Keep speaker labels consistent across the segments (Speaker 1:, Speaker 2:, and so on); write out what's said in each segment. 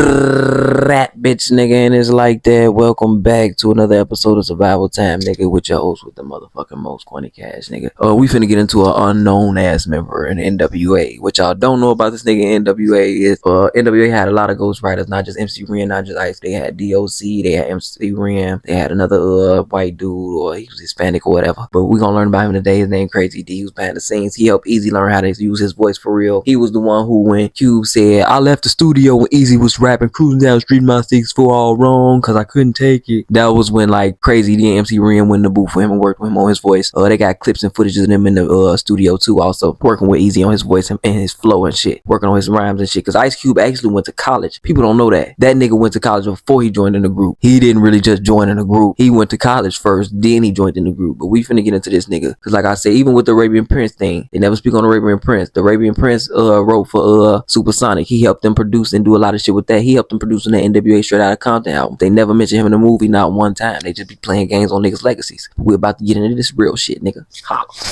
Speaker 1: Rat bitch nigga, and it's like that. Welcome back to another episode of Survival Time, nigga, with your host with the motherfucking most corny cash, nigga. We finna get into an unknown ass member in N.W.A. What y'all don't know about this nigga N.W.A. is N.W.A. had a lot of ghostwriters, not just MC Ren, not just Ice. They had D.O.C., they had MC Ren, they had another white dude, or he was Hispanic or whatever. But we gonna learn about him today. His name Krazy D. He was behind the scenes. He helped Easy learn how to use his voice for real. He was the one who, when Cube said, I left the studio when Easy was rapping, cruising down the street, my 6'4" all wrong, cause I couldn't take it. That was when like Krazy D and MC Ren went in the booth for him and worked with him on his voice. They got clips and footage of them in the studio too, also working with Easy on his voice and his flow and shit, working on his rhymes and shit. Cause Ice Cube actually went to college. People don't know that. That nigga went to college before he joined in the group. He didn't really just join in the group. He went to college first, then he joined in the group. But we finna get into this nigga. Cause like I said, even with the Arabian Prince thing, they never speak on the Arabian Prince. The Arabian Prince wrote for Supersonic. He helped them produce and do a lot of shit with that. He helped them produce on the N.W.A. Straight Outta Compton album. They never mention him in the movie, not one time. They just be playing games on niggas' legacies. We're about to get into this real shit, nigga.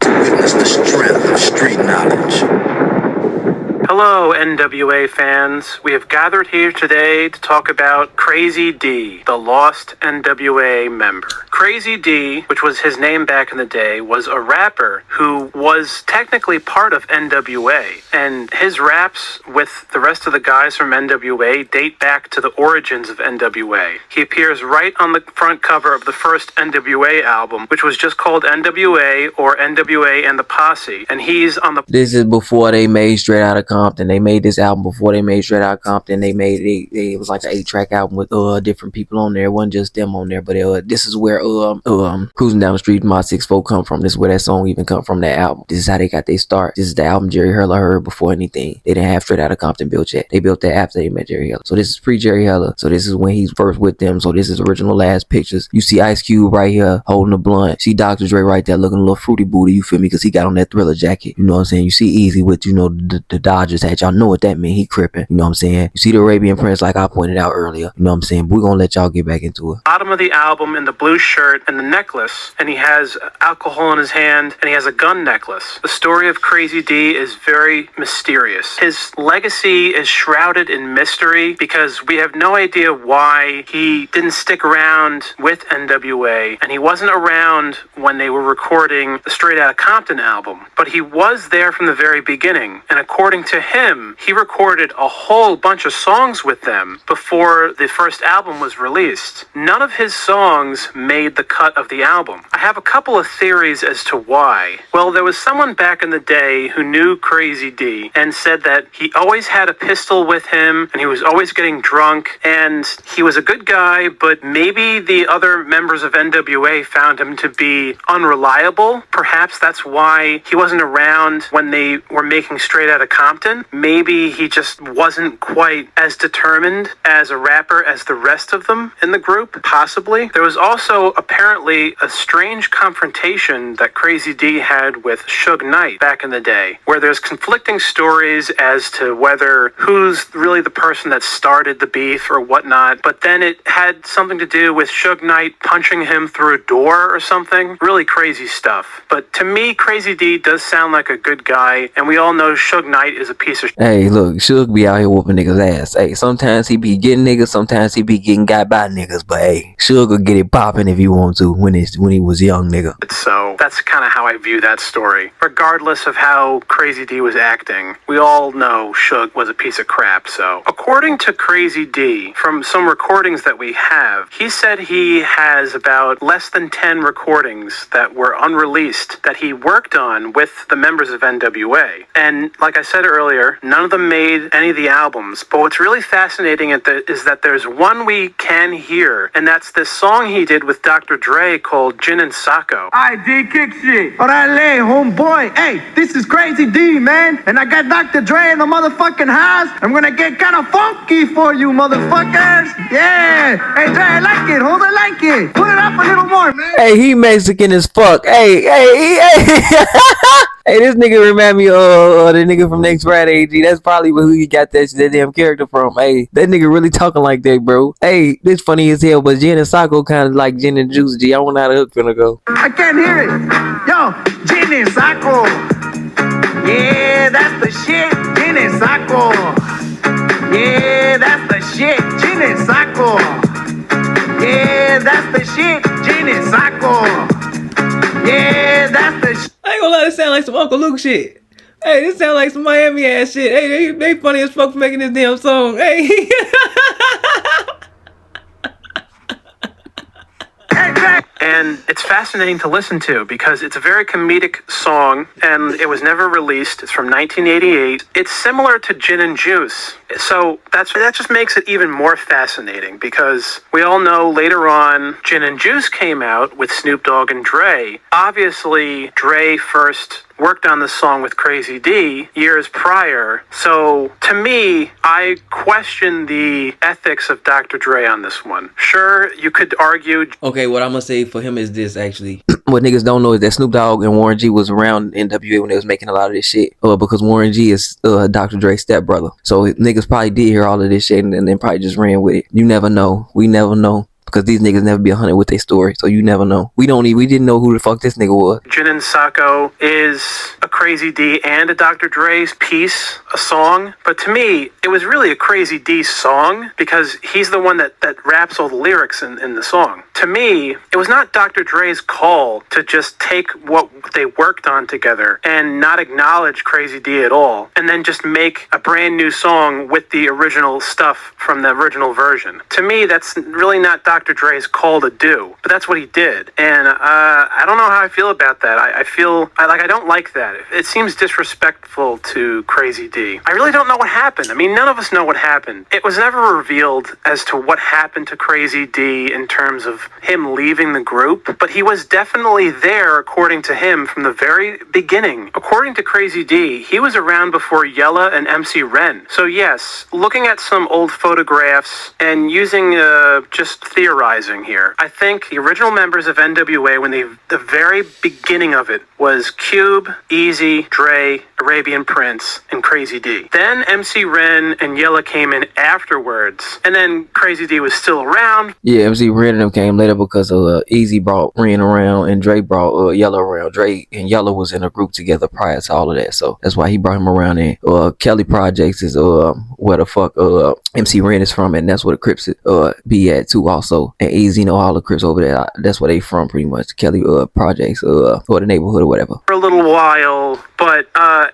Speaker 2: Witness the strength of street knowledge.
Speaker 3: Hello, N.W.A. fans. We have gathered here today to talk about Krazy D, the lost N.W.A. member. Krazy D, which was his name back in the day, was a rapper who was technically part of N.W.A. And his raps with the rest of the guys from N.W.A. date back to the origins of N.W.A. He appears right on the front cover of the first N.W.A. album, which was just called N.W.A. or N.W.A. and the Posse. And he's on the...
Speaker 1: This is before they made Straight Outta Compton. They made this album before they made Straight Outta Compton. It was like an 8-track album with different people on there. It wasn't just them on there, but this is where Cruising Down the Street My 6'4" come from. This is where that song even come from, that album. This is how they got their start. This is the album Jerry Heller heard before anything. They didn't have Straight Outta Compton built yet. They built that after they met Jerry Heller. So this is pre-Jerry Heller. So this is when he's first with them. So this is original last pictures. You see Ice Cube right here holding a blunt. See Dr. Dre right there looking a little fruity booty, you feel me? Because he got on that Thriller jacket. You know what I'm saying? You see Easy with, the Dodgers hat. Y'all know what that mean. He crippin'. You know what I'm saying? You see the Arabian Prince like I pointed out earlier. You know what I'm saying? But we're gonna let y'all get back into it.
Speaker 3: Bottom of the album in the blue shirt and the necklace, and he has alcohol in his hand, and he has a gun necklace. The story of Krazy D is very mysterious. His legacy is shrouded in mystery because we have no idea why he didn't stick around with N.W.A. and he wasn't around when they were recording the Straight Outta Compton album, but he was there from the very beginning. And according to him, he recorded a whole bunch of songs with them before the first album was released. None of his songs made the cut of the album. I have a couple of theories as to why. Well, there was someone back in the day who knew Krazy D and said that he always had a pistol with him and he was always getting drunk and he was a good guy, but maybe the other members of N.W.A. found him to be unreliable. Perhaps that's why he wasn't around when they were making Straight Outta Compton. Maybe he just wasn't quite as determined as a rapper as the rest of them in the group, possibly. There was also apparently a strange confrontation that Krazy D had with Suge Knight back in the day, where there's conflicting stories as to whether who's really the person that started the beef or whatnot, but then it had something to do with Suge Knight punching him through a door or something. Really crazy stuff. But to me, Krazy D does sound like a good guy, and we all know Suge Knight is a piece of
Speaker 1: Hey, look, Suge be out here whooping niggas' ass. Hey, sometimes he be getting niggas, sometimes he be getting got by niggas, but hey, Suge will get it popping if he want to when he was young, nigga.
Speaker 3: So that's kind of how I view that story. Regardless of how Krazy D was acting, we all know Suge was a piece of crap. So according to Krazy D, from some recordings that we have, he said he has about less than 10 recordings that were unreleased that he worked on with the members of N.W.A. And like I said earlier, none of them made any of the albums. But what's really fascinating is that there's one we can hear, and that's this song he did with Dr. Dre called Gin and Sacco.
Speaker 4: I did kick shit. Orale, homeboy. Hey, this is Krazy D, man. And I got Dr. Dre in the motherfucking house. I'm gonna get kind of funky for you, motherfuckers. Yeah. Hey, Dre, I like it. Hold, I like it. Put it up a little more, man.
Speaker 1: Hey, he Mexican as fuck. Hey. Hey, this nigga remind me of the nigga from Next Friday, G. That's probably who he got that damn character from. Hey, that nigga really talking like that, bro. Hey, this funny as hell, but Gin and Sacco kind of like gin and juice, G. I wonder how the hook finna go.
Speaker 4: I can't hear it. Yo, Gin and Sacco. Yeah, that's the shit. Gin and Sacco. Yeah, that's the shit. Gene Saco. Yeah, that's the shit. Gene Saco. Yeah, that's the shit.
Speaker 1: I ain't gonna lie, this sound like some Uncle Luke shit. Hey, this sound like some Miami ass shit. Hey, they funny as fuck for making this damn song. Hey.
Speaker 3: And it's fascinating to listen to because it's a very comedic song and it was never released. It's from 1988. It's similar to Gin and Juice. So that just makes it even more fascinating because we all know later on Gin and Juice came out with Snoop Dogg and Dre. Obviously, Dre first worked on this song with Krazy D years prior. So to me, I question the ethics of Dr. Dre on this one. Sure, you could argue.
Speaker 1: Okay, what I'm gonna say for him is this actually. What niggas don't know is that Snoop Dogg and Warren G was around N.W.A when they was making a lot of this shit. Because Warren G is Dr. Dre's stepbrother. So niggas probably did hear all of this shit and then probably just ran with it. You never know. We never know. Because these niggas never be 100 with their story, so you never know. We didn't know who the fuck this nigga was.
Speaker 3: Gin and Sacco is a Krazy D and a Dr. Dre's piece, a song. But to me, it was really a Krazy D song because he's the one that raps all the lyrics in the song. To me, it was not Dr. Dre's call to just take what they worked on together and not acknowledge Krazy D at all, and then just make a brand new song with the original stuff from the original version. To me, that's really not Dr. Dre's call to do, but that's what he did. And I don't know how I feel about that. I don't like that. It seems disrespectful to Krazy D. I really don't know what happened. I mean, none of us know what happened. It was never revealed as to what happened to Krazy D in terms of him leaving the group, but he was definitely there according to him from the very beginning. According to Krazy D, he was around before Yella and MC Ren. So yes, looking at some old photographs and using just theorizing here, I think the original members of N.W.A, the very beginning of it was Cube, Easy, Dre, Arabian Prince, and Krazy D. Then MC Ren and Yella came in afterwards, and then Krazy D was still around.
Speaker 1: Yeah, MC Ren and them came later because Easy brought Ren around and Dre brought Yella around. Dre and Yella was in a group together prior to all of that, so that's why he brought him around. And Kelly Projects is where the fuck MC Ren is from, and that's where the Crips be at too also. And Easy know all the Crips over there. That's where they from pretty much. Kelly Projects or the neighborhood or whatever.
Speaker 3: For a little while, but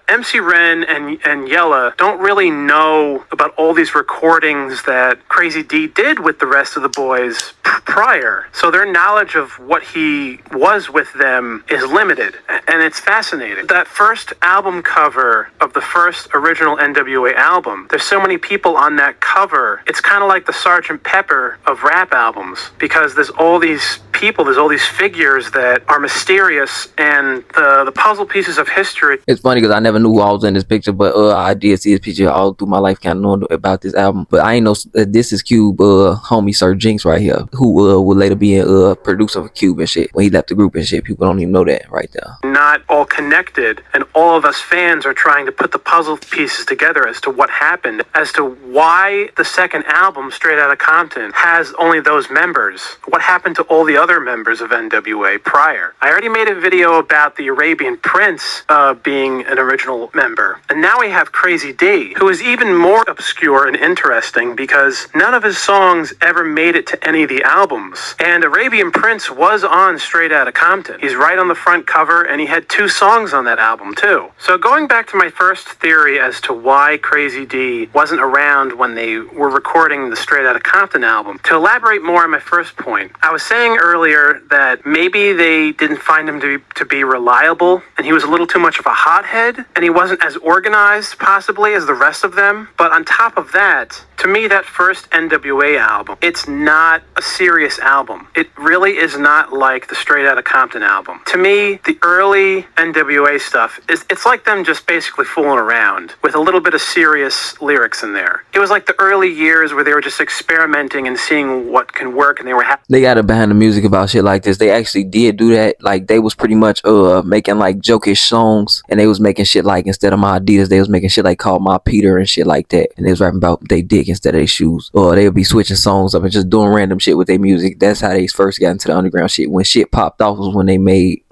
Speaker 3: MC Ren and Yella don't really know about all these recordings that Krazy D did with the rest of the boys prior. So their knowledge of what he was with them is limited, and it's fascinating. That first album cover of the first original N.W.A album, there's so many people on that cover. It's kind of like the Sgt. Pepper of rap albums because there's all these people, there's all these figures that are mysterious, and the puzzle pieces of history.
Speaker 1: It's funny because I never knew who I was in this picture, but I did see this picture all through my life, kind of knowing about this album. But I ain't know this is Cube, homie Sir Jinx right here, who would later be a producer for Cube and shit when he left the group and shit. People don't even know that right there.
Speaker 3: Not all connected, and all of us fans are trying to put the puzzle pieces together as to what happened, as to why the second album, Straight Outta Compton, has only those members. What happened to all the other members of N.W.A prior? I already made a video about the Arabian Prince being an original member, and now we have Krazy D, who is even more obscure and interesting because none of his songs ever made it to any of the albums. And Arabian Prince was on Straight Outta Compton. He's right on the front cover, and he had 2 songs on that album too. So going back to my first theory as to why Krazy D wasn't around when they were recording the Straight Outta Compton album, to elaborate more on my first point, I was saying earlier that maybe they didn't find him to be reliable, and he was a little too much of a hothead, and he wasn't as organized possibly as the rest of them. But on top of that, to me, that first N.W.A album, it's not a serious album. It really is not like the Straight Outta Compton album. To me, the early N.W.A stuff, it's like them just basically fooling around with a little bit of serious lyrics in there. It was like the early years where they were just experimenting and seeing what can work, and they were
Speaker 1: They got it behind the music music about shit like this. They actually did do that. Like they was pretty much making like jokish songs, and they was making shit like instead of my Adidas, they was making shit like called my Peter and shit like that. And they was rapping about they dick instead of their shoes. Or they would be switching songs up and just doing random shit with their music. That's how they first got into the underground shit. When shit popped off was when they made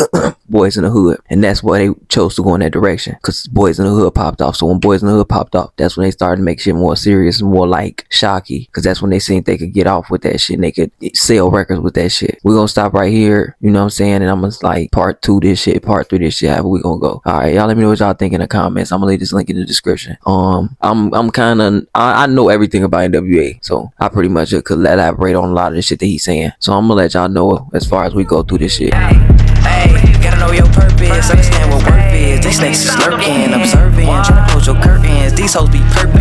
Speaker 1: Boys in the Hood, and that's why they chose to go in that direction, because Boys in the Hood popped off. So when Boys in the Hood popped off, that's when they started to make shit more serious and more like shocky, because that's when they seen they could get off with that shit and they could sell records with that shit. We're gonna stop right here, you know what I'm saying, and I'm gonna like part 2 this shit, part 3 this shit, however we gonna go. Alright, y'all let me know what y'all think in the comments. I'm gonna leave this link in the description. I'm kinda I know everything about N.W.A, so I pretty much could elaborate on a lot of the shit that he's saying. So I'm gonna let y'all know as far as we go through this shit.
Speaker 5: Hey, gotta know your purpose, understand what worth is. These snakes is lurking, observing, trying to close your curtains. These hoes be perfect.